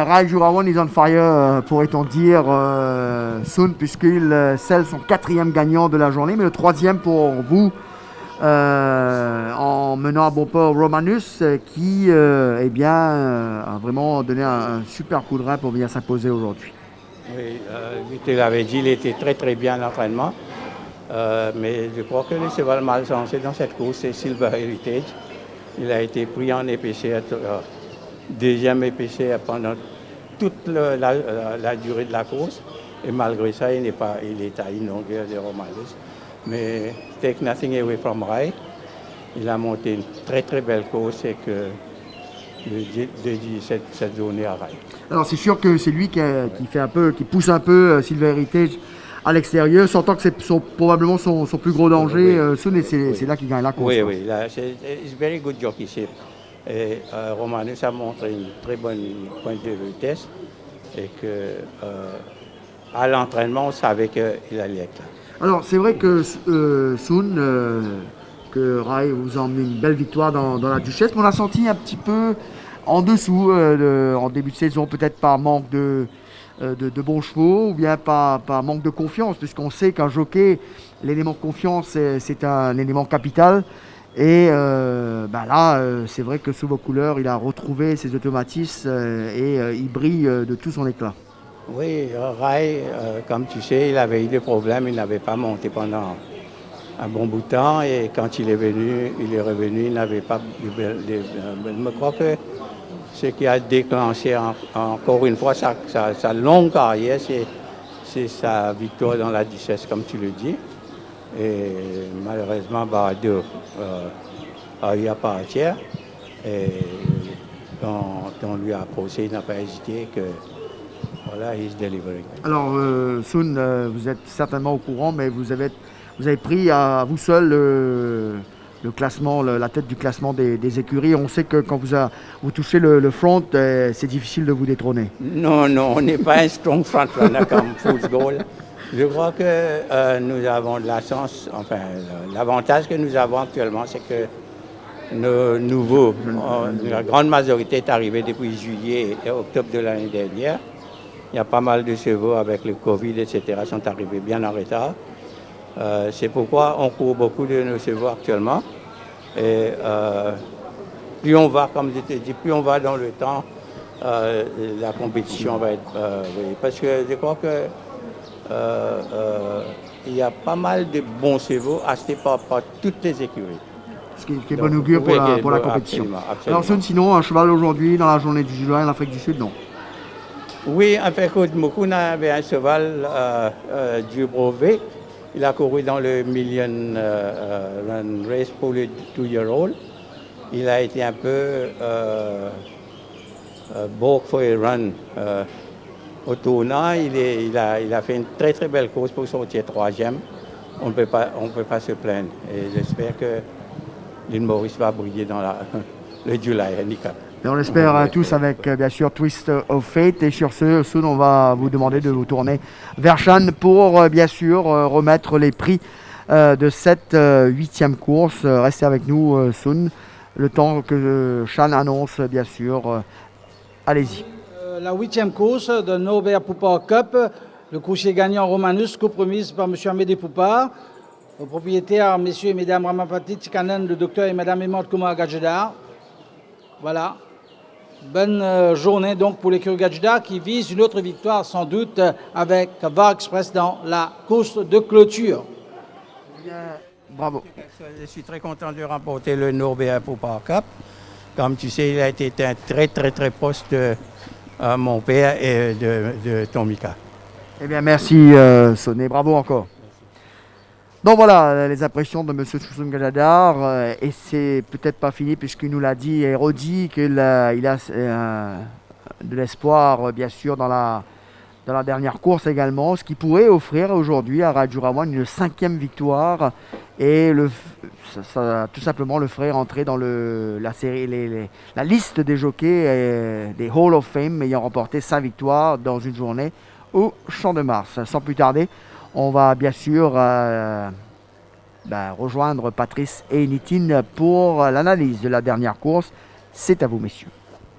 Rai Jurawan is on fire, pourrait-on dire, soon, puisqu'il scelle son 4e gagnant de la journée, mais le 3e pour vous, en menant à bon port Romanus, qui a vraiment donné un super coup de rein pour venir s'imposer aujourd'hui. Oui, lui te l'avais dit, il était très très bien à l'entraînement. Mais je crois que le cheval mal censé dans cette course, c'est Silver Heritage. Il a été pris en épaisseur, deuxième épaisseur pendant toute la durée de la course. Et malgré ça, il est à une longueur de Romanus. Mais take nothing away from Rai. Il a monté une très très belle course et que je dédie cette journée à Rai. Alors c'est sûr que c'est lui qui pousse un peu Silver Heritage à l'extérieur, sentant que c'est probablement son plus gros danger, Sun, et c'est là qu'il gagne la course. Oui, là, c'est very good jockeyship. Et Romanus a montré une très bonne pointe de vitesse et que à l'entraînement, on savait qu'il allait être là. Alors c'est vrai que Sun, que Rai vous a emmené une belle victoire dans la Duchesse, mais on a senti un petit peu en dessous en début de saison, peut-être par manque de bons chevaux ou bien par manque de confiance, puisqu'on sait qu'un jockey, l'élément confiance, c'est un élément capital. Et là, c'est vrai que sous vos couleurs, il a retrouvé ses automatismes et il brille de tout son éclat. Oui, Rai, comme tu sais, il avait eu des problèmes, il n'avait pas monté pendant un bon bout de temps et quand il est revenu, il n'avait pas je crois que ce qui a déclenché encore une fois sa longue carrière, c'est sa victoire dans la Duchesse, comme tu le dis. Et malheureusement, Bahadur a eu à partir. Et quand on lui a posé, il n'a pas hésité que voilà, he's delivering. Alors, Sun, vous êtes certainement au courant, mais vous avez pris à vous seul le classement, la tête du classement des écuries. On sait que quand vous touchez le front, c'est difficile de vous détrôner. Non, on n'est pas un strong frontrunner comme Fool's Goal. Je crois que nous avons de la chance, enfin, l'avantage que nous avons actuellement, c'est que nos nouveaux, la grande majorité est arrivée depuis juillet et octobre de l'année dernière. Il y a pas mal de chevaux avec le Covid, etc., sont arrivés bien en retard. C'est pourquoi on court beaucoup de nos chevaux actuellement. Et plus on va, comme je te dis, plus on va dans le temps, la compétition va être... oui, parce que je crois que il y a pas mal de bons chevaux achetés par toutes les écuries. Ce qui est bon augure pour la compétition. Absolument. Alors Sun, sinon, un cheval aujourd'hui dans la journée du juin en Afrique du Sud, non? Oui, en fait, Mukuna avait un cheval du brevet. Il a couru dans le Million Run Race pour le 2-year-old. Il a été un peu book for a run au tournant. Il a fait une très très belle course pour sortir 3e. On ne peut pas se plaindre. Et j'espère que Lynn Morris va briller dans le July Handicap. Et on l'espère tous avec bien sûr Twist of Fate. Et sur ce, Sun, on va vous demander de vous tourner vers Sean pour bien sûr remettre les prix de cette 8e course. Restez avec nous, Sun, le temps que Sean annonce bien sûr. Allez-y. La 8e course de Norbert Poupard Cup, le coursier gagnant Romanus, compromise par M. Amédée Poupard, aux propriétaires messieurs et mesdames Ramapati Tikanen, le docteur et madame Emad Kumar Gadjedar. Voilà. Bonne journée donc pour l'écurie Gadjedar qui vise une autre victoire sans doute avec VAR Express dans la course de clôture. Bravo. Je suis très content de remporter le Norbert Poupard Cup. Comme tu sais, il a été un très très très proche de mon père et de Tomika. Eh bien merci Sonné, bravo encore. Donc voilà les impressions de M. Sun Gadjedar, et c'est peut-être pas fini puisqu'il nous l'a dit et redit qu'il a de l'espoir bien sûr dans la dernière course également, ce qui pourrait offrir aujourd'hui à Rai Jurawan une 5e victoire et ça tout simplement le ferait rentrer dans la liste des jockeys des Hall of Fame ayant remporté 5 victoires dans une journée au Champ de Mars. Sans plus tarder, on va bien sûr rejoindre Patrice et Nitin pour l'analyse de la dernière course. C'est à vous, messieurs.